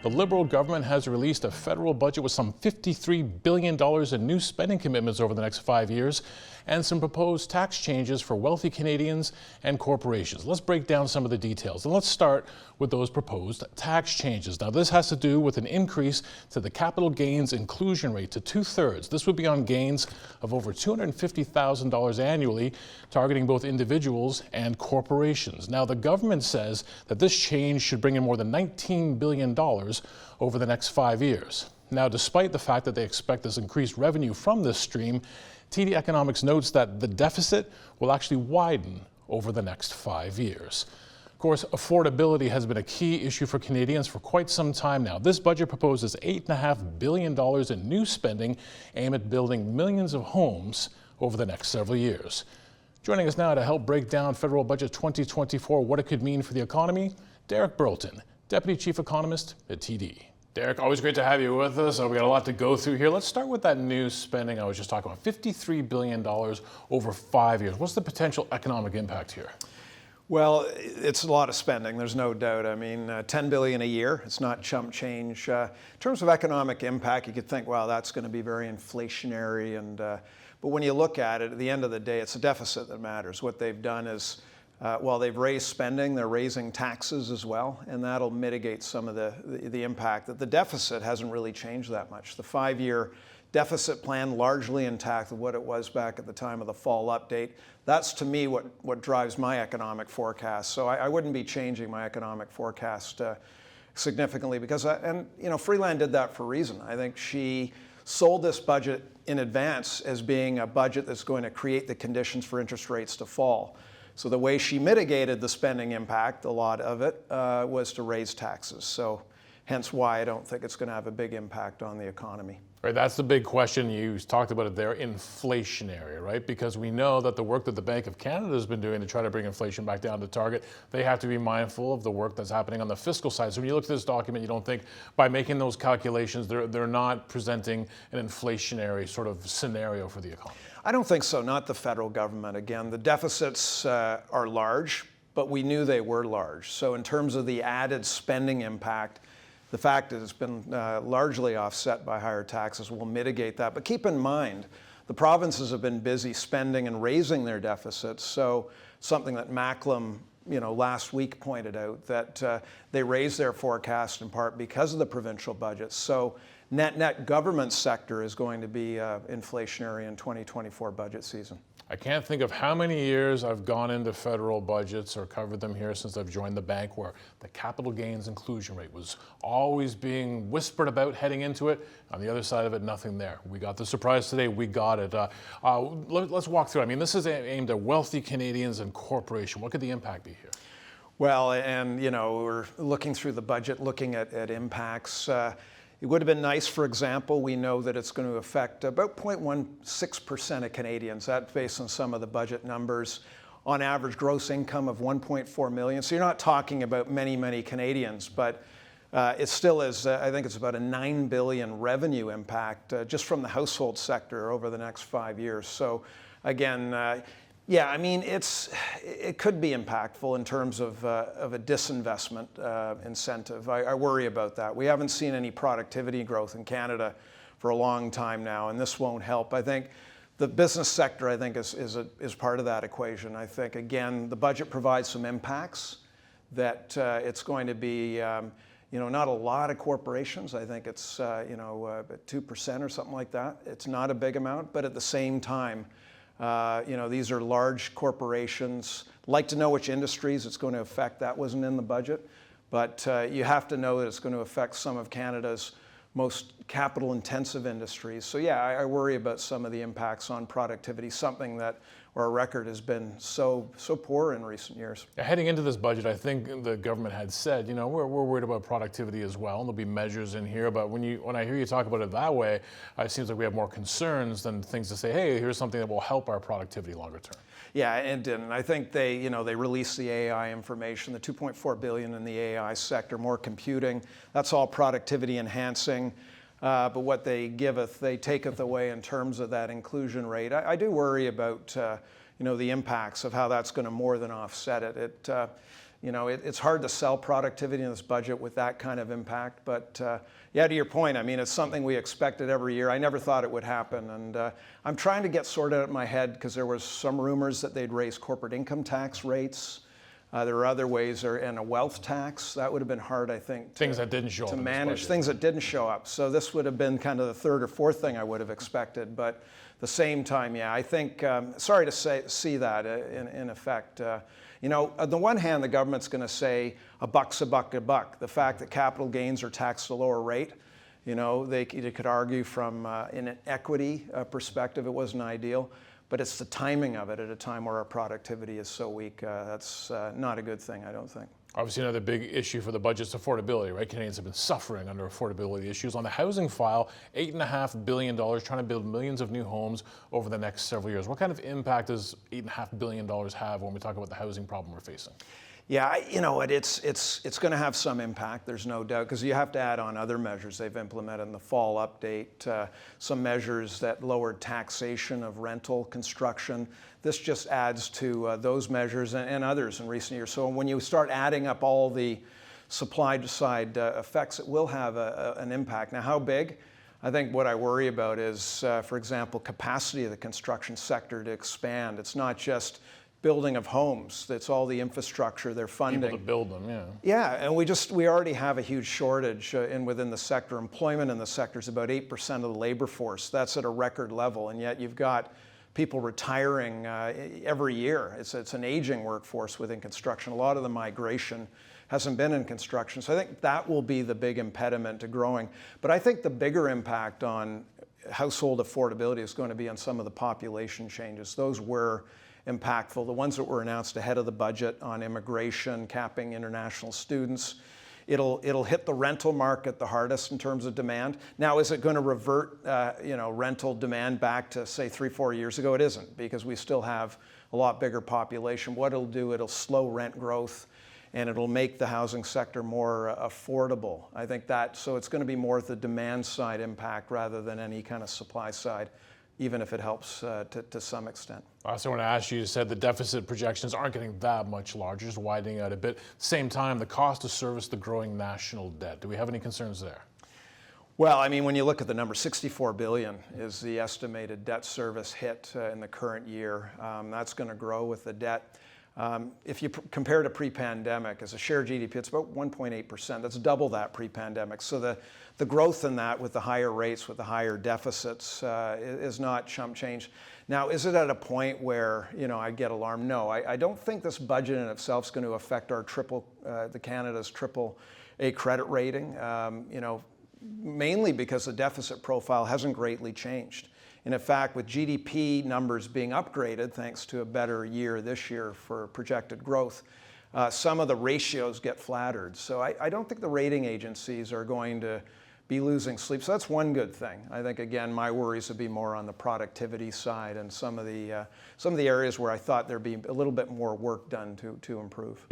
the Liberal government has released a federal budget with some $53 billion in new spending commitments over the next 5 years and some proposed tax changes for wealthy Canadians and corporations. Let's break down some of the details, and let's start with those proposed tax changes. Now, this has to do with an increase to the capital gains inclusion rate to 2/3. This would be on gains of over $250,000 annually, targeting both individuals and corporations. Now, the government says that this change should bring in more than $19 billion over the next 5 years. Now, despite the fact that they expect this increased revenue from this stream, TD Economics notes that the deficit will actually widen over the next 5 years. Of course, affordability has been a key issue for Canadians for quite some time now. This budget proposes $8.5 billion in new spending aimed at building millions of homes over the next several years. Joining us now to help break down Federal Budget 2024, what it could mean for the economy, Derek Burleton, Deputy Chief Economist at TD. Derek, always great to have you with us. We got a lot to go through here. Let's start with that new spending I was just talking about, $53 billion over 5 years. What's the potential economic impact here? Well, it's a lot of spending, there's no doubt. I mean, $10 billion a year, it's not chump change. In terms of economic impact, you could think, wow, that's going to be very inflationary. But when you look at it, at the end of the day, it's a deficit that matters. What they've done is, while they've raised spending, they're raising taxes as well, and that'll mitigate some of the impact. That the deficit hasn't really changed that much. The 5-year deficit plan largely intact of what it was back at the time of the fall update. That's, to me, what drives my economic forecast. So I wouldn't be changing my economic forecast significantly because, Freeland did that for a reason. I think she sold this budget in advance as being a budget that's going to create the conditions for interest rates to fall. So the way she mitigated the spending impact, a lot of it, was to raise taxes. So hence why I don't think it's going to have a big impact on the economy. Right, that's the big question. You talked about it there, inflationary, right? Because we know that the work that the Bank of Canada has been doing to try to bring inflation back down to target, they have to be mindful of the work that's happening on the fiscal side. So when you look at this document, you don't think by making those calculations, they're not presenting an inflationary sort of scenario for the economy? I don't think so, not the federal government. Again, the deficits are large, but we knew they were large. So in terms of the added spending impact, the fact that it's been largely offset by higher taxes will mitigate that. But keep in mind, the provinces have been busy spending and raising their deficits. So something that Macklem, last week pointed out, that they raised their forecast in part because of the provincial budgets. So net government sector is going to be inflationary in 2024 budget season. I can't think of how many years I've gone into federal budgets or covered them here since I've joined the bank where the capital gains inclusion rate was always being whispered about heading into it. On the other side of it, nothing there. We got the surprise today. We got it. Let's walk through. I mean, this is aimed at wealthy Canadians and corporations. What could the impact be here? Well, and we're looking through the budget, looking at impacts. It would have been nice, for example, we know that it's going to affect about 0.16% of Canadians. That's based on some of the budget numbers. On average, gross income of $1.4 million. So you're not talking about many Canadians, but it still is, I think it's about a $9 billion revenue impact just from the household sector over the next 5 years. So again, yeah, I mean, it could be impactful in terms of a disinvestment incentive. I worry about that. We haven't seen any productivity growth in Canada for a long time now, and this won't help. I think the business sector, is part of that equation. I think, again, the budget provides some impacts that it's going to be, not a lot of corporations. I think it's, 2% or something like that. It's not a big amount, but at the same time, these are large corporations. Like to know which industries it's going to affect. That wasn't in the budget. But you have to know that it's going to affect some of Canada's most capital-intensive industries. So yeah, I worry about some of the impacts on productivity, something that our record has been so poor in recent years. Heading into this budget, I think the government had said, we're worried about productivity as well, and there'll be measures in here. But when I hear you talk about it that way, it seems like we have more concerns than things to say, hey, here's something that will help our productivity longer term. Yeah, and I think they released the AI information, the $2.4 billion in the AI sector, more computing. That's all productivity enhancing. But what they giveth, they taketh away in terms of that inclusion rate. I do worry about the impacts of how that's going to more than offset it. it's hard to sell productivity in this budget with that kind of impact. But yeah, to your point, I mean, it's something we expected every year. I never thought it would happen. And I'm trying to get sorted out in my head because there was some rumors that they'd raise corporate income tax rates. There are other ways, and a wealth tax. That would have been hard, I think, things that didn't show up to in this manage, budget. things that didn't show up. So this would have been kind of the third or fourth thing I would have expected. But at the same time, yeah, I think, sorry to see that in effect. On the one hand, the government's going to say a buck's a buck a buck. The fact that capital gains are taxed at a lower rate, they could argue from in an equity perspective, it wasn't ideal. But it's the timing of it at a time where our productivity is so weak. That's not a good thing, I don't think. Obviously, another big issue for the budget is affordability, right? Canadians have been suffering under affordability issues. On the housing file, $8.5 billion, trying to build millions of new homes over the next several years. What kind of impact does $8.5 billion have when we talk about the housing problem we're facing? Yeah, it's going to have some impact, there's no doubt, because you have to add on other measures they've implemented in the fall update, some measures that lowered taxation of rental construction. This just adds to those measures and others in recent years. So when you start adding up all the supply side effects, it will have an impact. Now, how big? I think what I worry about is, for example, capacity of the construction sector to expand. It's not just building of homes. That's all the infrastructure they're funding. People to build them, yeah. Yeah, and we already have a huge shortage within the sector. Employment in the sector is about 8% of the labor force. That's at a record level, and yet you've got people retiring every year. It's an aging workforce within construction. A lot of the migration hasn't been in construction. So I think that will be the big impediment to growing. But I think the bigger impact on household affordability is going to be on some of the population changes. Those were impactful. The ones that were announced ahead of the budget on immigration, capping international students. It'll hit the rental market the hardest in terms of demand. Now, is it going to revert, rental demand back to, say, 3-4 years ago? It isn't, because we still have a lot bigger population. What it'll do, it'll slow rent growth, and it'll make the housing sector more affordable. I think so it's going to be more the demand side impact rather than any kind of supply side, even if it helps to some extent. I also want to ask you said the deficit projections aren't getting that much larger, just widening out a bit. At the same time, the cost to service the growing national debt. Do we have any concerns there? Well, I mean, when you look at the number, $64 billion is the estimated debt service hit in the current year. That's going to grow with the debt. If you compare to pre-pandemic, as a share of GDP, it's about 1.8%. That's double that pre-pandemic. So the growth in that with the higher rates, with the higher deficits, is not chump change. Now, is it at a point where, I get alarmed? No, I don't think this budget in itself is going to affect our the Canada's AAA credit rating, mainly because the deficit profile hasn't greatly changed. And in fact, with GDP numbers being upgraded, thanks to a better year this year for projected growth, some of the ratios get flattered. So I don't think the rating agencies are going to be losing sleep. So that's one good thing. I think, again, my worries would be more on the productivity side and some of the areas where I thought there'd be a little bit more work done to improve.